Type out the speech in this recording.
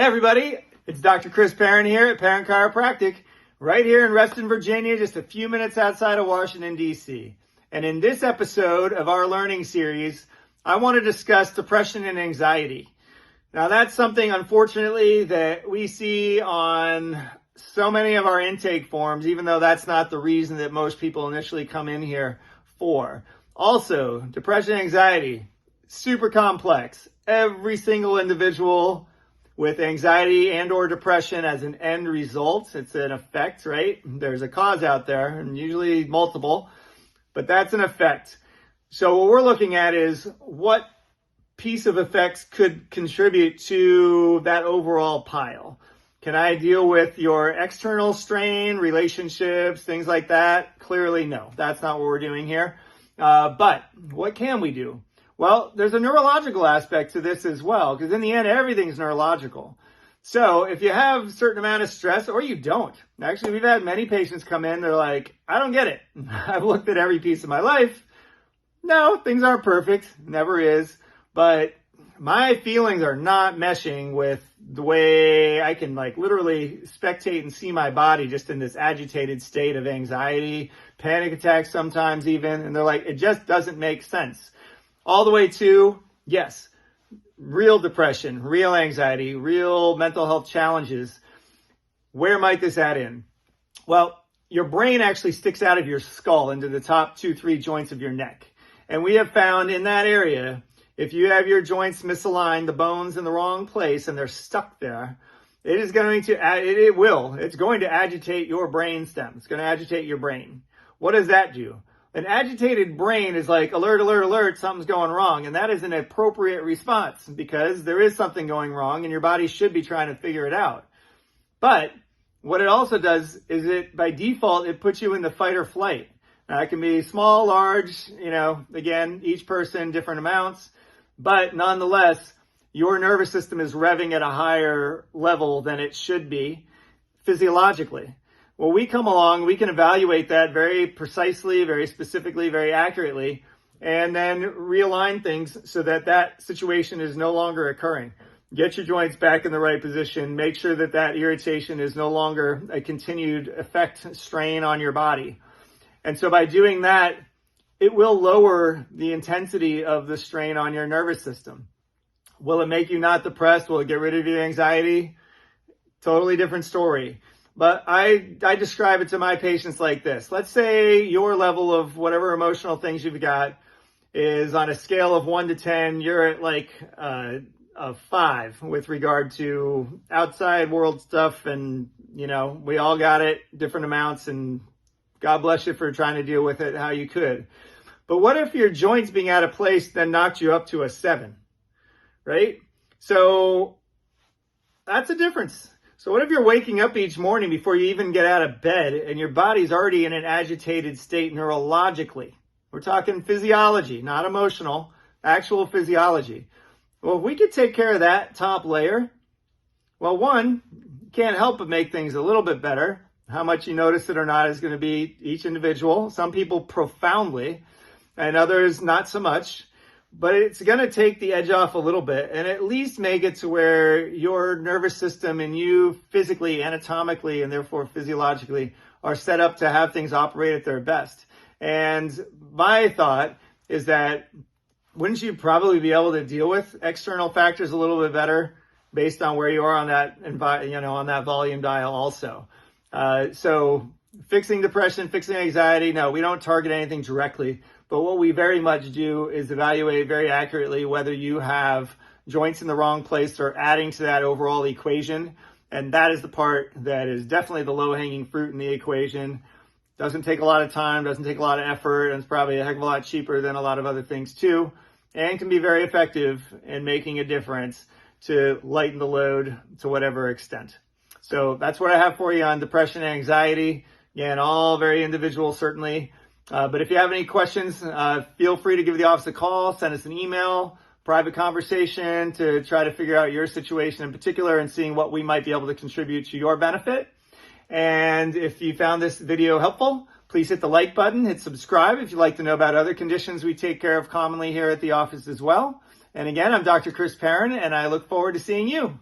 Hey everybody, it's Dr. Chris Perron here at Perron Chiropractic, right here in Reston, Virginia, just a few minutes outside of Washington, D.C. And in this episode of our learning series, I want to discuss depression and anxiety. Now that's something, unfortunately, that we see on so many of our intake forms, even though that's not the reason that most people initially come in here for. Also, depression and anxiety, super complex. Every single individual with anxiety and or depression as an end result, it's an effect, right? There's a cause out there, and usually multiple, but that's an effect. So what we're looking at is what piece of effects could contribute to that overall pile. Can I deal with your external strain, relationships, things like that? Clearly, no. That's not what we're doing here. But what can we do? Well, there's a neurological aspect to this as well, because in the end, everything's neurological. So if you have a certain amount of stress, or you don't. Actually, we've had many patients come in, they're like, I don't get it. I've looked at every piece of my life. No, things aren't perfect. Never is. But my feelings are not meshing with the way I can literally spectate and see my body just in this agitated state of anxiety, panic attacks sometimes even. And they're like, it just doesn't make sense. All the way to, yes, real depression, real anxiety, real mental health challenges. Where might this add in? Well, your brain actually sticks out of your skull into the top 2-3 joints of your neck. And we have found in that area, if you have your joints misaligned, the bones in the wrong place, and they're stuck there, it's going to agitate your brain stem. It's going to agitate your brain. What does that do? An agitated brain is like, alert, alert, alert, something's going wrong. And that is an appropriate response because there is something going wrong and your body should be trying to figure it out. But what it also does is by default, it puts you in the fight or flight. Now, it can be small, large, again, each person, different amounts. But nonetheless, your nervous system is revving at a higher level than it should be physiologically. Well, we come along, we can evaluate that very precisely, very specifically, very accurately, and then realign things so that that situation is no longer occurring. Get your joints back in the right position. Make sure that that irritation is no longer a continued effect, strain on your body. And so by doing that, it will lower the intensity of the strain on your nervous system. Will it make you not depressed? Will it get rid of your anxiety? Totally different story. But I describe it to my patients like this. Let's say your level of whatever emotional things you've got is on a scale of 1 to 10. You're at a 5 with regard to outside world stuff. And, we all got it, different amounts. And God bless you for trying to deal with it how you could. But what if your joints being out of place then knocked you up to a 7, right? So that's a difference. So what if you're waking up each morning before you even get out of bed and your body's already in an agitated state neurologically? We're talking physiology, not emotional, actual physiology. Well, if we could take care of that top layer, well, one, can't help but make things a little bit better. How much you notice it or not is going to be each individual. Some people profoundly, and others not so much. But it's going to take the edge off a little bit and at least make it to where your nervous system and you physically, anatomically, and therefore physiologically are set up to have things operate at their best. And my thought is that wouldn't you probably be able to deal with external factors a little bit better based on where you are on that, on that volume dial also? So fixing depression, fixing anxiety, no, we don't target anything directly. But what we very much do is evaluate very accurately whether you have joints in the wrong place or adding to that overall equation. And that is the part that is definitely the low-hanging fruit in the equation. Doesn't take a lot of time, doesn't take a lot of effort, and it's probably a heck of a lot cheaper than a lot of other things too, and can be very effective in making a difference to lighten the load to whatever extent. So that's what I have for you on depression and anxiety. Again, all very individual, certainly. But if you have any questions, feel free to give the office a call, send us an email, private conversation to try to figure out your situation in particular and seeing what we might be able to contribute to your benefit. And if you found this video helpful, please hit the like button, hit subscribe if you'd like to know about other conditions we take care of commonly here at the office as well. And again, I'm Dr. Chris Perron, and I look forward to seeing you.